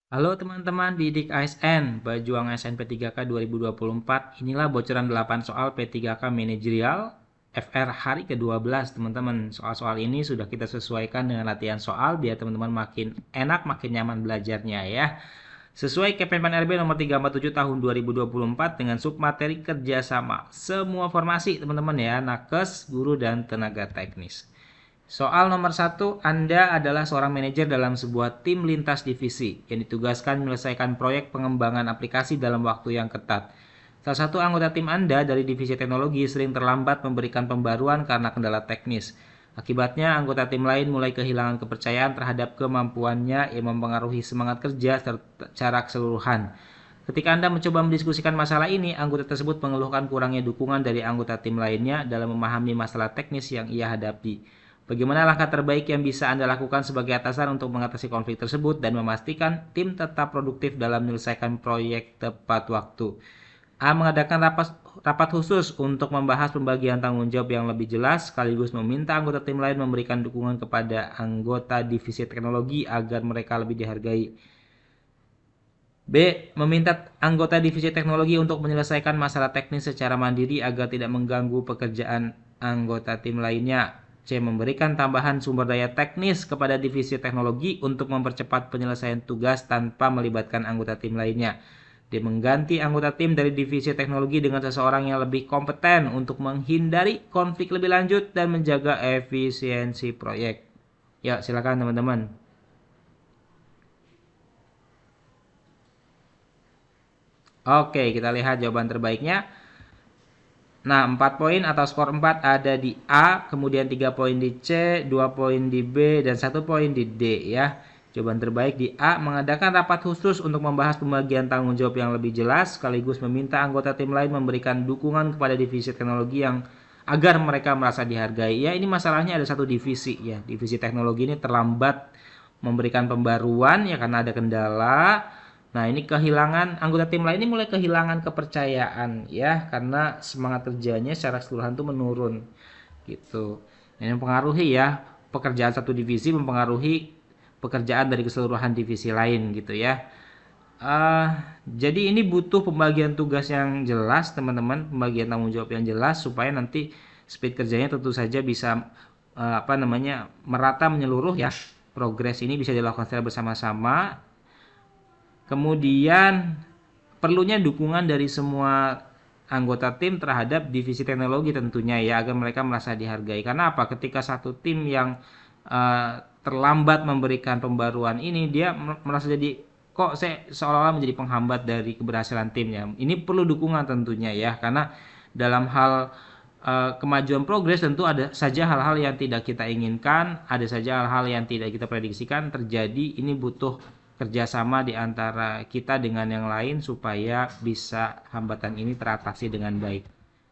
Halo teman-teman didik ASN, Berjuang ASN P3K 2024. Inilah bocoran 8 soal P3K Manajerial FR hari ke-12, teman-teman. Soal-soal ini sudah kita sesuaikan dengan latihan soal biar teman-teman makin enak, makin nyaman belajarnya ya. Sesuai Kemenpan RB nomor 347 tahun 2024 dengan submateri kerjasama. Semua formasi teman-teman ya, nakes, guru, dan tenaga teknis. Soal nomor 1, Anda adalah seorang manajer dalam sebuah tim lintas divisi yang ditugaskan menyelesaikan proyek pengembangan aplikasi dalam waktu yang ketat. Salah satu anggota tim Anda dari divisi teknologi sering terlambat memberikan pembaruan karena kendala teknis. Akibatnya, anggota tim lain mulai kehilangan kepercayaan terhadap kemampuannya yang mempengaruhi semangat kerja secara keseluruhan. Ketika Anda mencoba mendiskusikan masalah ini, anggota tersebut mengeluhkan kurangnya dukungan dari anggota tim lainnya dalam memahami masalah teknis yang ia hadapi. Bagaimana langkah terbaik yang bisa Anda lakukan sebagai atasan untuk mengatasi konflik tersebut dan memastikan tim tetap produktif dalam menyelesaikan proyek tepat waktu? A. Mengadakan rapat khusus untuk membahas pembagian tanggung jawab yang lebih jelas, sekaligus meminta anggota tim lain memberikan dukungan kepada anggota divisi teknologi agar mereka lebih dihargai. B. Meminta anggota divisi teknologi untuk menyelesaikan masalah teknis secara mandiri agar tidak mengganggu pekerjaan anggota tim lainnya. C. Memberikan tambahan sumber daya teknis kepada divisi teknologi untuk mempercepat penyelesaian tugas tanpa melibatkan anggota tim lainnya. D. Mengganti anggota tim dari divisi teknologi dengan seseorang yang lebih kompeten untuk menghindari konflik lebih lanjut dan menjaga efisiensi proyek. Ya, silakan teman-teman. Oke, kita lihat jawaban terbaiknya. Nah, 4 poin atau skor 4 ada di A, kemudian 3 poin di C, 2 poin di B, dan 1 poin di D ya. Jawaban terbaik di A, mengadakan rapat khusus untuk membahas pembagian tanggung jawab yang lebih jelas, sekaligus meminta anggota tim lain memberikan dukungan kepada divisi teknologi yang agar mereka merasa dihargai. Ya, ini masalahnya ada satu divisi ya. Divisi teknologi ini terlambat memberikan pembaruan ya karena ada kendala. Nah, ini kehilangan anggota tim lain ini mulai kehilangan kepercayaan ya karena semangat kerjanya secara keseluruhan tuh menurun gitu. Ini mempengaruhi ya pekerjaan satu divisi mempengaruhi pekerjaan dari keseluruhan divisi lain gitu ya. Jadi ini butuh pembagian tugas yang jelas teman-teman, pembagian tanggung jawab yang jelas supaya nanti speed kerjanya tentu saja bisa merata menyeluruh ya. Progres ini bisa dilakukan secara bersama-sama. Kemudian perlunya dukungan dari semua anggota tim terhadap divisi teknologi tentunya ya agar mereka merasa dihargai. Karena apa? Ketika satu tim yang terlambat memberikan pembaruan ini dia merasa jadi kok saya seolah-olah menjadi penghambat dari keberhasilan timnya. Ini perlu dukungan tentunya ya karena dalam hal kemajuan progres tentu ada saja hal-hal yang tidak kita inginkan, ada saja hal-hal yang tidak kita prediksikan terjadi. Ini butuh kerjasama di antara kita dengan yang lain supaya bisa hambatan ini teratasi dengan baik.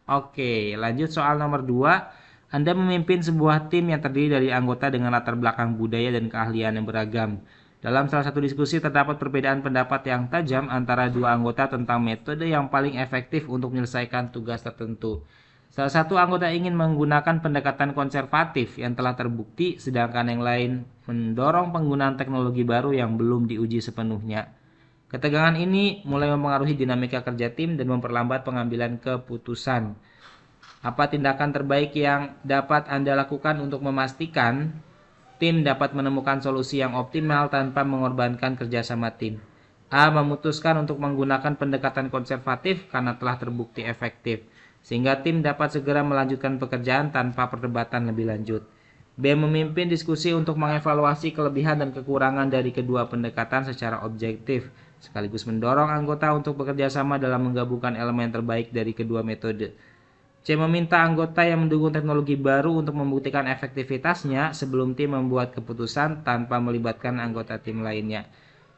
Oke, lanjut soal nomor 2. Anda memimpin sebuah tim yang terdiri dari anggota dengan latar belakang budaya dan keahlian yang beragam. Dalam salah satu diskusi terdapat perbedaan pendapat yang tajam antara dua anggota tentang metode yang paling efektif untuk menyelesaikan tugas tertentu. Salah satu anggota ingin menggunakan pendekatan konservatif yang telah terbukti, sedangkan yang lain mendorong penggunaan teknologi baru yang belum diuji sepenuhnya. Ketegangan ini mulai mempengaruhi dinamika kerja tim dan memperlambat pengambilan keputusan. Apa tindakan terbaik yang dapat Anda lakukan untuk memastikan tim dapat menemukan solusi yang optimal tanpa mengorbankan kerjasama tim? A. Memutuskan untuk menggunakan pendekatan konservatif karena telah terbukti efektif, sehingga tim dapat segera melanjutkan pekerjaan tanpa perdebatan lebih lanjut. B. Memimpin diskusi untuk mengevaluasi kelebihan dan kekurangan dari kedua pendekatan secara objektif, sekaligus mendorong anggota untuk bekerja sama dalam menggabungkan elemen terbaik dari kedua metode. C. Meminta anggota yang mendukung teknologi baru untuk membuktikan efektivitasnya sebelum tim membuat keputusan tanpa melibatkan anggota tim lainnya.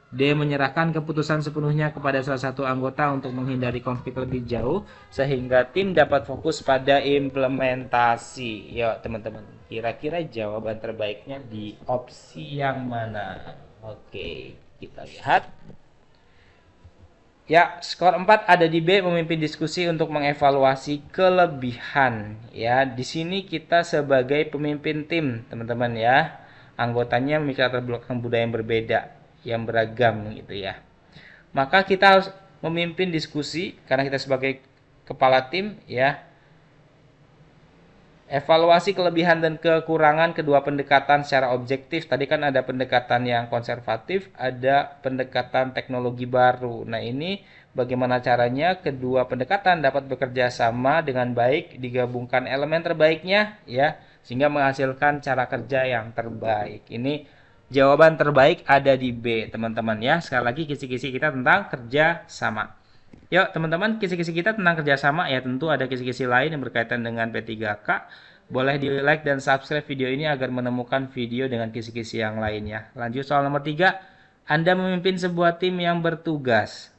D. Menyerahkan keputusan sepenuhnya kepada salah satu anggota untuk menghindari konflik lebih jauh sehingga tim dapat fokus pada implementasi. Yuk teman-teman, kira-kira jawaban terbaiknya di opsi yang mana? Oke, kita lihat. Ya, skor 4 ada di B, memimpin diskusi untuk mengevaluasi kelebihan. Ya, di sini kita sebagai pemimpin tim, teman-teman ya. Anggotanya memiliki latar belakang budaya yang berbeda. yang beragam gitu ya. Maka kita harus memimpin diskusi karena kita sebagai kepala tim ya. Evaluasi kelebihan dan kekurangan kedua pendekatan secara objektif. Tadi kan ada pendekatan yang konservatif, ada pendekatan teknologi baru. Nah, ini bagaimana caranya kedua pendekatan dapat bekerja sama dengan baik, digabungkan elemen terbaiknya ya, sehingga menghasilkan cara kerja yang terbaik. Ini jawaban terbaik ada di B, teman-teman ya. Sekali lagi kisi-kisi kita tentang kerja sama. Yuk teman-teman, kisi-kisi kita tentang kerjasama ya, tentu ada kisi-kisi lain yang berkaitan dengan P3K. Boleh di like dan subscribe video ini agar menemukan video dengan kisi-kisi yang lainnya. Lanjut soal nomor 3. Anda memimpin sebuah tim yang bertugas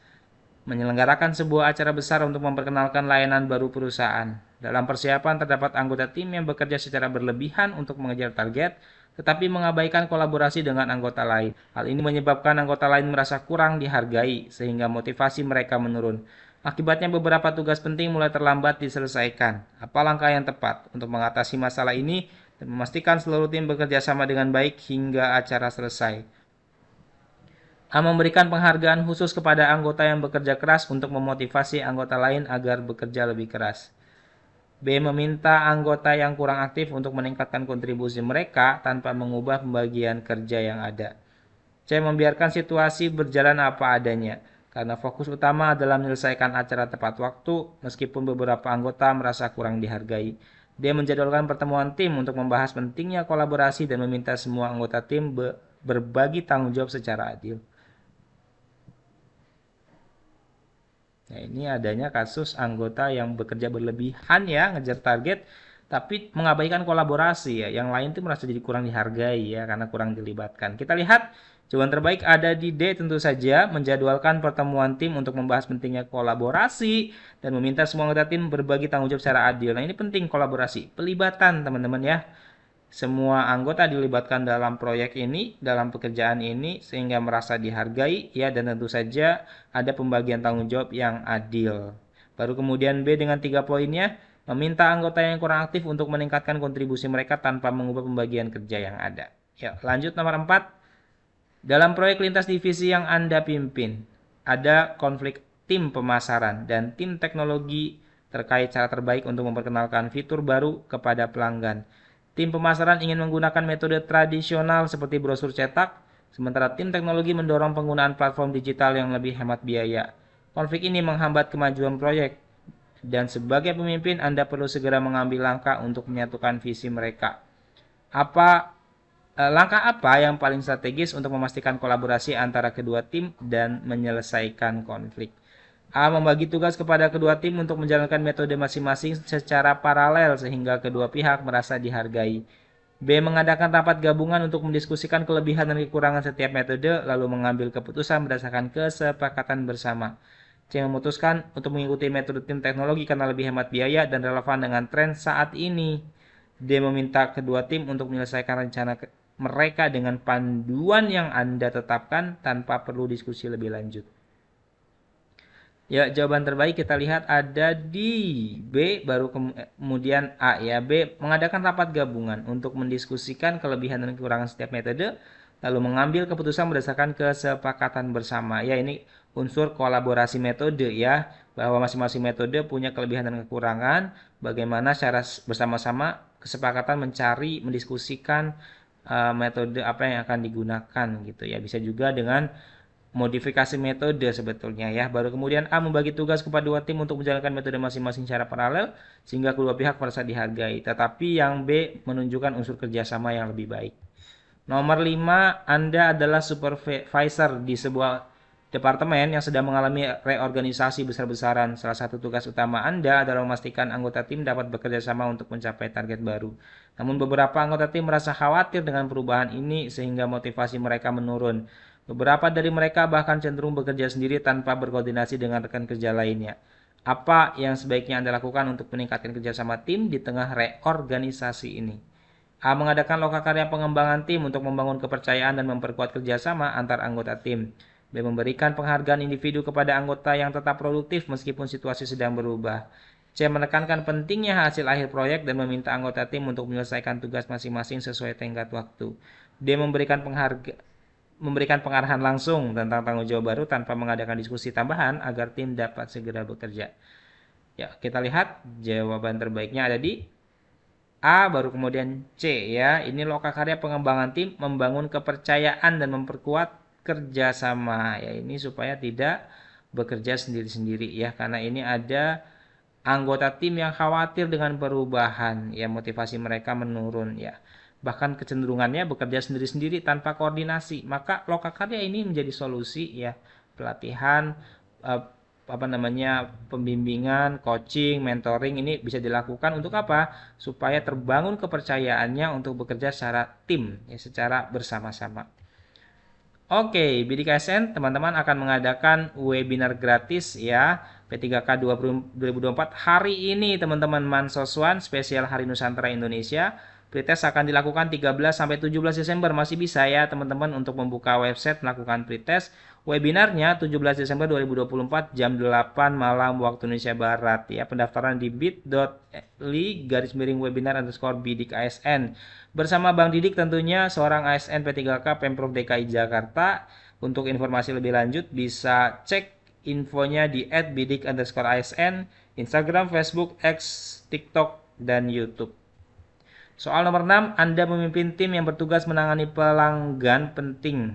menyelenggarakan sebuah acara besar untuk memperkenalkan layanan baru perusahaan. Dalam persiapan terdapat anggota tim yang bekerja secara berlebihan untuk mengejar target, tetapi mengabaikan kolaborasi dengan anggota lain. Hal ini menyebabkan anggota lain merasa kurang dihargai, sehingga motivasi mereka menurun. Akibatnya beberapa tugas penting mulai terlambat diselesaikan. Apa langkah yang tepat untuk mengatasi masalah ini dan memastikan seluruh tim bekerja sama dengan baik hingga acara selesai? A. Memberikan penghargaan khusus kepada anggota yang bekerja keras untuk memotivasi anggota lain agar bekerja lebih keras. B. Meminta anggota yang kurang aktif untuk meningkatkan kontribusi mereka tanpa mengubah pembagian kerja yang ada. C. Membiarkan situasi berjalan apa adanya, karena fokus utama adalah menyelesaikan acara tepat waktu meskipun beberapa anggota merasa kurang dihargai. D. Menjadwalkan pertemuan tim untuk membahas pentingnya kolaborasi dan meminta semua anggota tim berbagi tanggung jawab secara adil. Nah, ini adanya kasus anggota yang bekerja berlebihan ya, ngejar target, tapi mengabaikan kolaborasi ya. Yang lain tuh merasa jadi kurang dihargai ya, karena kurang dilibatkan. Kita lihat jawaban terbaik ada di D tentu saja, menjadwalkan pertemuan tim untuk membahas pentingnya kolaborasi dan meminta semua anggota tim berbagi tanggung jawab secara adil. Nah, ini penting kolaborasi, pelibatan teman-teman ya. Semua anggota dilibatkan dalam proyek ini, dalam pekerjaan ini, sehingga merasa dihargai, ya, dan tentu saja ada pembagian tanggung jawab yang adil. Baru kemudian B dengan 3 poinnya, meminta anggota yang kurang aktif untuk meningkatkan kontribusi mereka tanpa mengubah pembagian kerja yang ada. Ya, lanjut nomor 4. Dalam proyek lintas divisi yang Anda pimpin, ada konflik tim pemasaran dan tim teknologi terkait cara terbaik untuk memperkenalkan fitur baru kepada pelanggan. Tim pemasaran ingin menggunakan metode tradisional seperti brosur cetak, sementara tim teknologi mendorong penggunaan platform digital yang lebih hemat biaya. Konflik ini menghambat kemajuan proyek, dan sebagai pemimpin Anda perlu segera mengambil langkah untuk menyatukan visi mereka. Langkah apa yang paling strategis untuk memastikan kolaborasi antara kedua tim dan menyelesaikan konflik? A. Membagi tugas kepada kedua tim untuk menjalankan metode masing-masing secara paralel sehingga kedua pihak merasa dihargai. B. Mengadakan rapat gabungan untuk mendiskusikan kelebihan dan kekurangan setiap metode lalu mengambil keputusan berdasarkan kesepakatan bersama. C. Memutuskan untuk mengikuti metode tim teknologi karena lebih hemat biaya dan relevan dengan tren saat ini. D. Meminta kedua tim untuk menyelesaikan rencana mereka dengan panduan yang Anda tetapkan tanpa perlu diskusi lebih lanjut. Ya, jawaban terbaik kita lihat ada di B, baru kemudian A ya. B, mengadakan rapat gabungan untuk mendiskusikan kelebihan dan kekurangan setiap metode, lalu mengambil keputusan berdasarkan kesepakatan bersama. Ya, ini unsur kolaborasi metode ya, bahwa masing-masing metode punya kelebihan dan kekurangan, bagaimana secara bersama-sama kesepakatan mencari, mendiskusikan metode apa yang akan digunakan gitu ya. Bisa juga dengan modifikasi metode sebetulnya ya. Baru kemudian A, membagi tugas kepada dua tim untuk menjalankan metode masing-masing secara paralel sehingga kedua pihak merasa dihargai. Tetapi yang B menunjukkan unsur kerjasama yang lebih baik. Nomor 5, Anda adalah supervisor di sebuah departemen yang sedang mengalami reorganisasi besar-besaran. Salah satu tugas utama Anda adalah memastikan anggota tim dapat bekerja sama untuk mencapai target baru. Namun beberapa anggota tim merasa khawatir dengan perubahan ini sehingga motivasi mereka menurun. Beberapa dari mereka bahkan cenderung bekerja sendiri tanpa berkoordinasi dengan rekan kerja lainnya. Apa yang sebaiknya Anda lakukan untuk meningkatkan kerjasama tim di tengah reorganisasi ini? A. Mengadakan lokakarya pengembangan tim untuk membangun kepercayaan dan memperkuat kerjasama antar anggota tim. B. Memberikan penghargaan individu kepada anggota yang tetap produktif meskipun situasi sedang berubah. C. Menekankan pentingnya hasil akhir proyek dan meminta anggota tim untuk menyelesaikan tugas masing-masing sesuai tenggat waktu. D. Memberikan penghargaan memberikan pengarahan langsung tentang tanggung jawab baru tanpa mengadakan diskusi tambahan agar tim dapat segera bekerja. Ya, kita lihat jawaban terbaiknya ada di A, baru kemudian C ya. Ini lokakarya pengembangan tim membangun kepercayaan dan memperkuat kerjasama. Ya, ini supaya tidak bekerja sendiri-sendiri ya. Karena ini ada anggota tim yang khawatir dengan perubahan. Ya, motivasi mereka menurun ya. Bahkan kecenderungannya bekerja sendiri-sendiri tanpa koordinasi. Maka lokakarya ini menjadi solusi ya. Pelatihan, eh, apa namanya, pembimbingan, coaching, mentoring ini bisa dilakukan untuk apa? Supaya terbangun kepercayaannya untuk bekerja secara tim, ya, secara bersama-sama. Oke, Bidik ASN teman-teman akan mengadakan webinar gratis ya P3K 2024 hari ini teman-teman Mansoswan spesial Hari Nusantara Indonesia. Pretest akan dilakukan 13 sampai 17 Desember. Masih bisa ya teman-teman untuk membuka website melakukan pretest. Webinarnya 17 Desember 2024 jam 8 malam waktu Indonesia Barat ya. Pendaftaran di bit.ly/webinar_bidik ASN. Bersama Bang Didik tentunya seorang ASN P3K Pemprov DKI Jakarta. Untuk informasi lebih lanjut bisa cek infonya di @bidik_asn, Instagram, Facebook, X, TikTok, dan YouTube. Soal nomor 6, Anda memimpin tim yang bertugas menangani pelanggan penting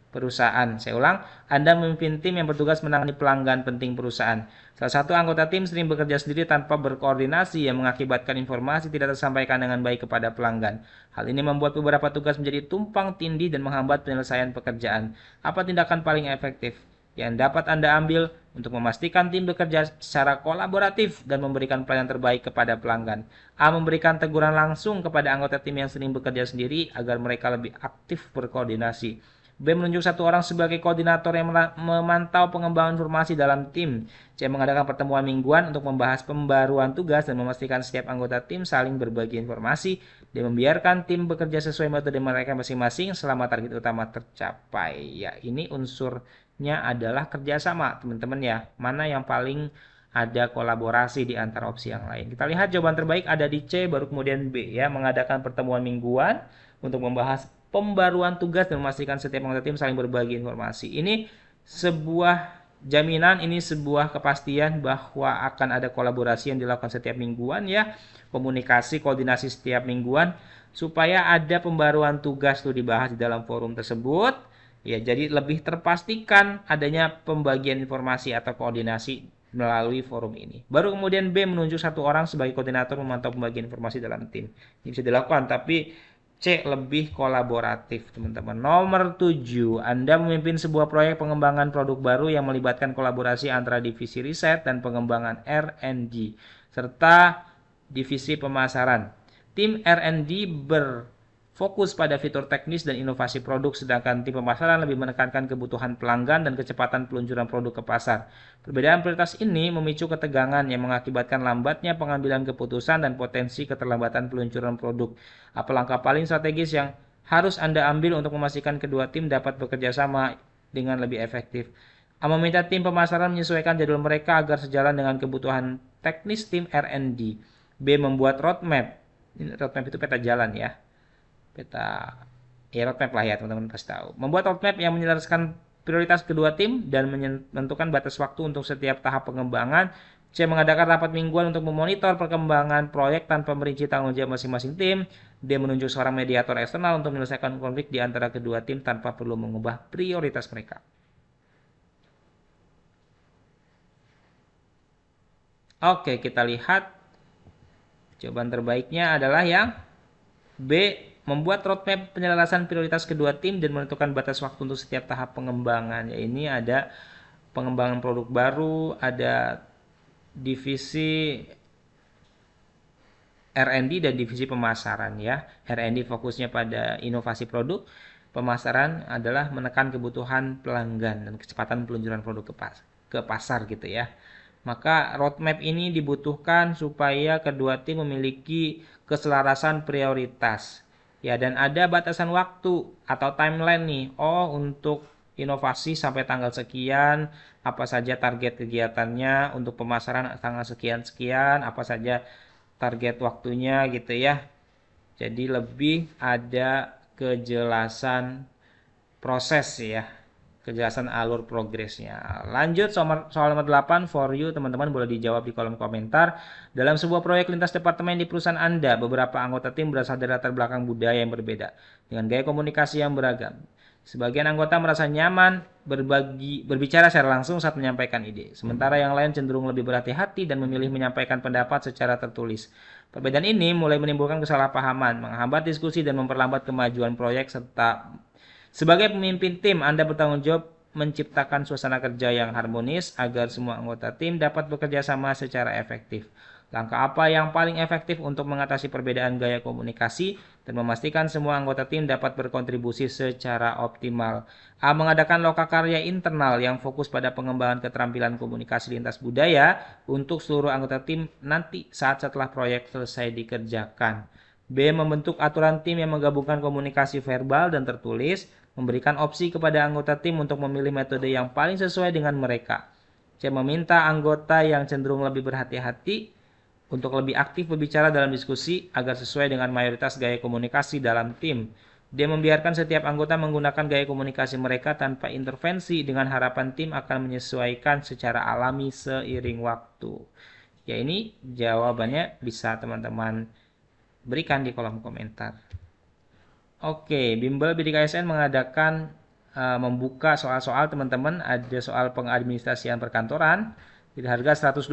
perusahaan. Saya ulang, Anda memimpin tim yang bertugas menangani pelanggan penting perusahaan. Salah satu anggota tim sering bekerja sendiri tanpa berkoordinasi yang mengakibatkan informasi tidak tersampaikan dengan baik kepada pelanggan. Hal ini membuat beberapa tugas menjadi tumpang tindih dan menghambat penyelesaian pekerjaan. Apa tindakan paling efektif yang dapat Anda ambil untuk memastikan tim bekerja secara kolaboratif dan memberikan pelayanan terbaik kepada pelanggan? A. Memberikan teguran langsung kepada anggota tim yang sering bekerja sendiri agar mereka lebih aktif berkoordinasi. B. Menunjuk satu orang sebagai koordinator yang memantau pengembangan informasi dalam tim. C. Mengadakan pertemuan mingguan untuk membahas pembaruan tugas dan memastikan setiap anggota tim saling berbagi informasi dan membiarkan tim bekerja sesuai metode mereka masing-masing selama target utama tercapai. Ya, ini unsurnya adalah kerjasama, teman-teman ya. Mana yang paling ada kolaborasi di antara opsi yang lain. Kita lihat jawaban terbaik ada di C, baru kemudian B ya. Mengadakan pertemuan mingguan untuk membahas pembaruan tugas dan memastikan setiap anggota tim saling berbagi informasi. Ini sebuah jaminan, ini sebuah kepastian bahwa akan ada kolaborasi yang dilakukan setiap mingguan ya, komunikasi, koordinasi setiap mingguan supaya ada pembaruan tugas tuh dibahas di dalam forum tersebut. Ya, jadi lebih terpastikan adanya pembagian informasi atau koordinasi melalui forum ini. Baru kemudian B, menunjuk satu orang sebagai koordinator memantau pembagian informasi dalam tim. Ini bisa dilakukan, tapi C, lebih kolaboratif, teman-teman. Nomor 7, Anda memimpin sebuah proyek pengembangan produk baru yang melibatkan kolaborasi antara divisi riset dan pengembangan R&D, serta divisi pemasaran. Tim R&D berfokus pada fitur teknis dan inovasi produk, sedangkan tim pemasaran lebih menekankan kebutuhan pelanggan dan kecepatan peluncuran produk ke pasar. Perbedaan prioritas ini memicu ketegangan yang mengakibatkan lambatnya pengambilan keputusan dan potensi keterlambatan peluncuran produk. Apa langkah paling strategis yang harus Anda ambil untuk memastikan kedua tim dapat bekerja sama dengan lebih efektif? A. Meminta tim pemasaran menyesuaikan jadwal mereka agar sejalan dengan kebutuhan teknis tim R&D. B. Membuat roadmap. Roadmap itu peta jalan ya. Peta ya roadmap lah ya teman-teman pasti tahu. Membuat roadmap yang menjelaskan prioritas kedua tim dan menentukan batas waktu untuk setiap tahap pengembangan. C. Mengadakan rapat mingguan untuk memonitor perkembangan proyek tanpa merinci tanggung jawab masing-masing tim. D. Menunjuk seorang mediator eksternal untuk menyelesaikan konflik di antara kedua tim tanpa perlu mengubah prioritas mereka. Oke, kita lihat jawaban terbaiknya adalah yang B. Membuat roadmap penyelesaian prioritas kedua tim dan menentukan batas waktu untuk setiap tahap pengembangan. Ya, ini ada pengembangan produk baru, ada divisi R&D dan divisi pemasaran ya. R&D fokusnya pada inovasi produk, pemasaran adalah menekan kebutuhan pelanggan dan kecepatan peluncuran produk ke pasar gitu ya. Maka roadmap ini dibutuhkan supaya kedua tim memiliki keselarasan prioritas. Ya, dan ada batasan waktu atau timeline nih. Oh, untuk inovasi sampai tanggal sekian, apa saja target kegiatannya, untuk pemasaran tanggal sekian-sekian, apa saja target waktunya gitu ya. Jadi lebih ada kejelasan proses ya, kejelasan alur progresnya. Lanjut soal nomor 8 for you, teman-teman boleh dijawab di kolom komentar. Dalam sebuah proyek lintas departemen di perusahaan Anda, beberapa anggota tim berasal dari latar belakang budaya yang berbeda dengan gaya komunikasi yang beragam. Sebagian anggota merasa nyaman berbicara secara langsung saat menyampaikan ide, sementara yang lain cenderung lebih berhati-hati dan memilih menyampaikan pendapat secara tertulis. Perbedaan ini mulai menimbulkan kesalahpahaman, menghambat diskusi dan memperlambat kemajuan proyek serta sebagai pemimpin tim, Anda bertanggung jawab menciptakan suasana kerja yang harmonis agar semua anggota tim dapat bekerja sama secara efektif. Langkah apa yang paling efektif untuk mengatasi perbedaan gaya komunikasi dan memastikan semua anggota tim dapat berkontribusi secara optimal? A. Mengadakan lokakarya internal yang fokus pada pengembangan keterampilan komunikasi lintas budaya untuk seluruh anggota tim nanti setelah proyek selesai dikerjakan. B. Membentuk aturan tim yang menggabungkan komunikasi verbal dan tertulis, memberikan opsi kepada anggota tim untuk memilih metode yang paling sesuai dengan mereka. C. Meminta anggota yang cenderung lebih berhati-hati untuk lebih aktif berbicara dalam diskusi agar sesuai dengan mayoritas gaya komunikasi dalam tim. D. Membiarkan setiap anggota menggunakan gaya komunikasi mereka tanpa intervensi dengan harapan tim akan menyesuaikan secara alami seiring waktu. Ya, ini jawabannya bisa teman-teman berikan di kolom komentar. Oke, Bimbel Bidik ASN mengadakan membuka soal-soal teman-teman. Ada soal pengadministrasian perkantoran di harga 129.000.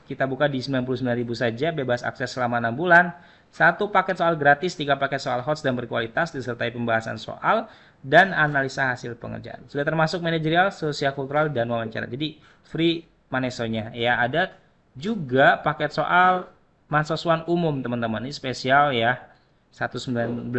Kita buka di 99.000 saja, bebas akses selama 6 bulan. 1 paket soal gratis, 3 paket soal HOTS dan berkualitas disertai pembahasan soal dan analisa hasil pengerjaan. Sudah termasuk manajerial, sosial kultural dan wawancara. Jadi free manesonya. Ya, ada juga paket soal mahasiswa umum teman-teman. Ini spesial ya. 119.000,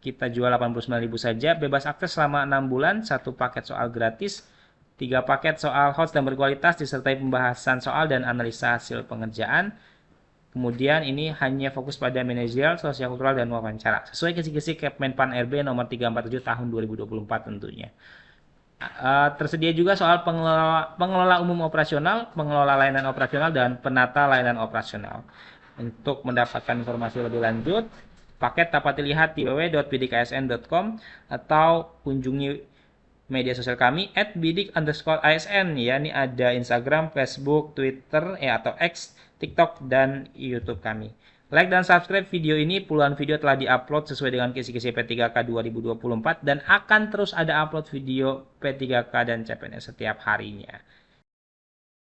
kita jual 89.000 saja, bebas akses selama 6 bulan, 1 paket soal gratis, 3 paket soal HOTS dan berkualitas disertai pembahasan soal dan analisa hasil pengerjaan. Kemudian ini hanya fokus pada manajerial, sosial kultural dan wawancara. Sesuai kisi-kisi Kemenpan RB nomor 347 tahun 2024 tentunya. Tersedia juga soal pengelola umum operasional, pengelola layanan operasional dan penata layanan operasional. Untuk mendapatkan informasi lebih lanjut, paket dapat dilihat di www.bidiksn.com atau kunjungi media sosial kami @bidik_asn ya. Ini ada Instagram, Facebook, Twitter atau X, TikTok dan YouTube kami. Like dan subscribe video ini. Puluhan video telah diupload sesuai dengan kisi-kisi P3K 2024 dan akan terus ada upload video P3K dan CPNS setiap harinya.